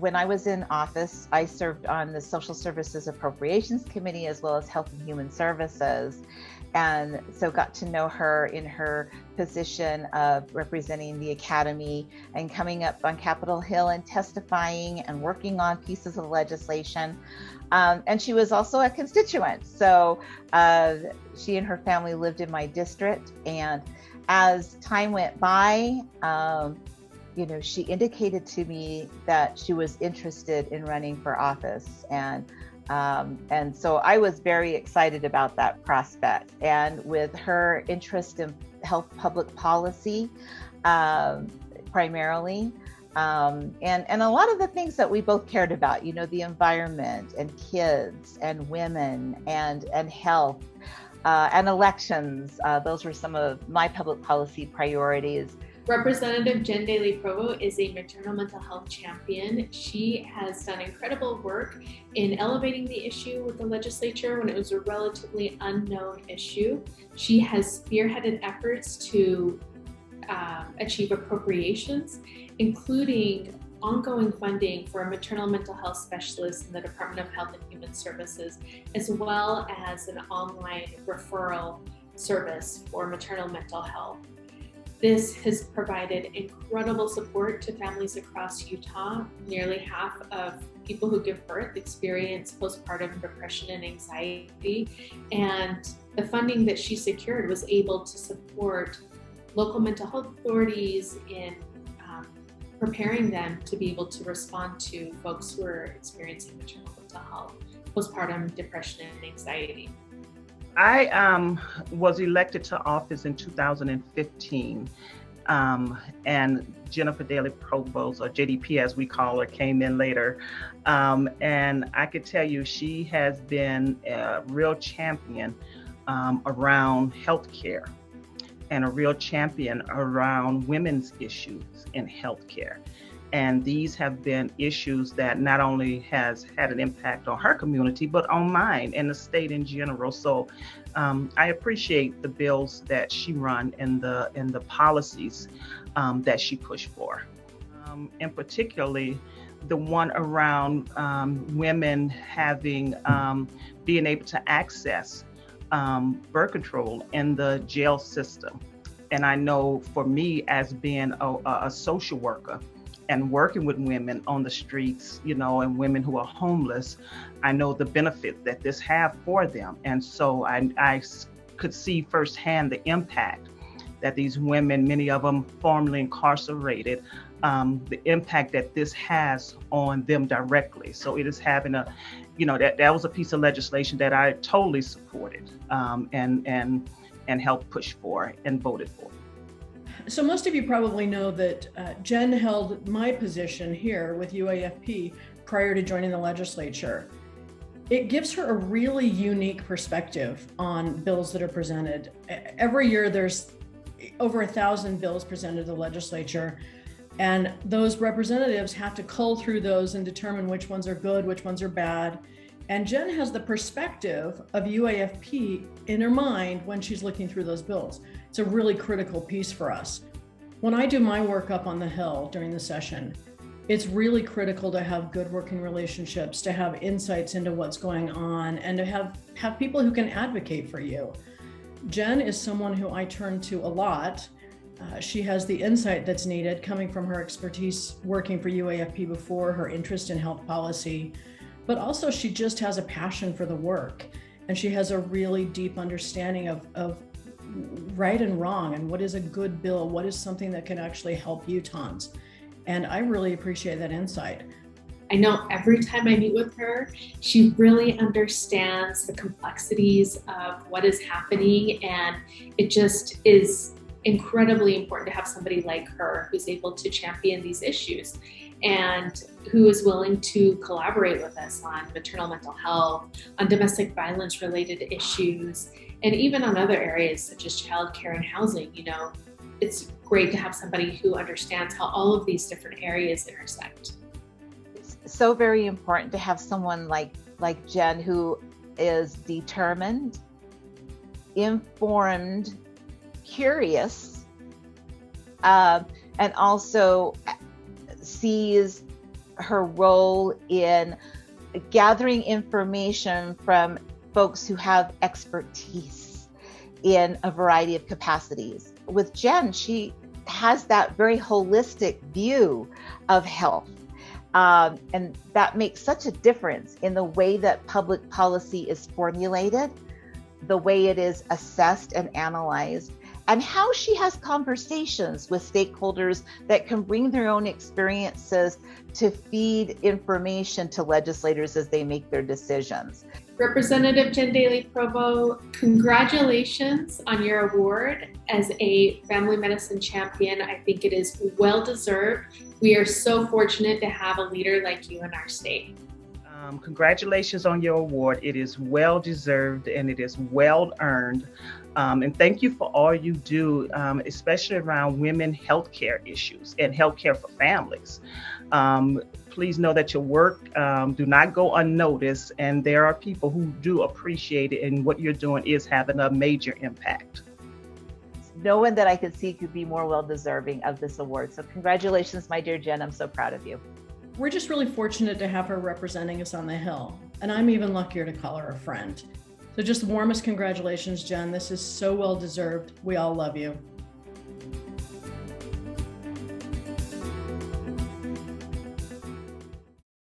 when I was in office, I served on the Social Services Appropriations Committee as well as Health and Human Services. And so got to know her in her position of representing the Academy and coming up on Capitol Hill and testifying and working on pieces of legislation. And she was also a constituent. So she and her family lived in my district. And as time went by, she indicated to me that she was interested in running for office. And so I was very excited about that prospect. And with her interest in health public policy, primarily, and a lot of the things that we both cared about, the environment and kids and women and health and elections, those were some of my public policy priorities. Representative Jen Daly Provo is a maternal mental health champion. She has done incredible work in elevating the issue with the legislature when it was a relatively unknown issue. She has spearheaded efforts to achieve appropriations, including ongoing funding for a maternal mental health specialist in the Department of Health and Human Services, as well as an online referral service for maternal mental health. This has provided incredible support to families across Utah. Nearly half of people who give birth experience postpartum depression and anxiety. And the funding that she secured was able to support local mental health authorities in preparing them to be able to respond to folks who are experiencing maternal mental health, postpartum depression and anxiety. I was elected to office in 2015, and Jennifer Daly Provost, or JDP as we call her, came in later. And I could tell you she has been a real champion around healthcare and a real champion around women's issues in healthcare. And these have been issues that not only has had an impact on her community, but on mine and the state in general. So I appreciate the bills that she run and the policies that she pushed for. And particularly the one around women having, being able to access birth control in the jail system. And I know for me, as being a social worker and working with women on the streets, and women who are homeless, I know the benefit that this have for them. And so I could see firsthand the impact that these women, many of them formerly incarcerated, the impact that this has on them directly. So it is having that was a piece of legislation that I totally supported and helped push for and voted for. So most of you probably know that Jen held my position here with UAFP prior to joining the legislature. It gives her a really unique perspective on bills that are presented. Every year there's over 1,000 bills presented to the legislature, and those representatives have to cull through those and determine which ones are good, which ones are bad. And Jen has the perspective of UAFP in her mind when she's looking through those bills. It's a really critical piece for us. When I do my work up on the Hill during the session, it's really critical to have good working relationships, to have insights into what's going on, and to have people who can advocate for you. Jen is someone who I turn to a lot. She has the insight that's needed coming from her expertise working for UAFP before, her interest in health policy, but also she just has a passion for the work, and she has a really deep understanding of right and wrong, and what is a good bill, what is something that can actually help Utahns. And I really appreciate that insight. I know every time I meet with her, she really understands the complexities of what is happening, and it just is incredibly important to have somebody like her who's able to champion these issues and who is willing to collaborate with us on maternal mental health, on domestic violence related issues, and even on other areas such as childcare and housing. It's great to have somebody who understands how all of these different areas intersect. It's so very important to have someone like Jen, who is determined, informed, curious, and also sees her role in gathering information from folks who have expertise in a variety of capacities. With Jen, she has that very holistic view of health. And that makes such a difference in the way that public policy is formulated, the way it is assessed and analyzed, and how she has conversations with stakeholders that can bring their own experiences to feed information to legislators as they make their decisions. Representative Jen Daly-Provost, congratulations on your award as a family medicine champion. I think it is well deserved. We are so fortunate to have a leader like you in our state. Congratulations on your award. It is well deserved and it is well earned. And thank you for all you do, especially around women healthcare issues and healthcare for families. Please know that your work do not go unnoticed, and there are people who do appreciate it, and what you're doing is having a major impact. No one that I could see could be more well deserving of this award. So congratulations, my dear Jen. I'm so proud of you. We're just really fortunate to have her representing us on the Hill, and I'm even luckier to call her a friend. So just the warmest congratulations, Jen. This is so well deserved. We all love you.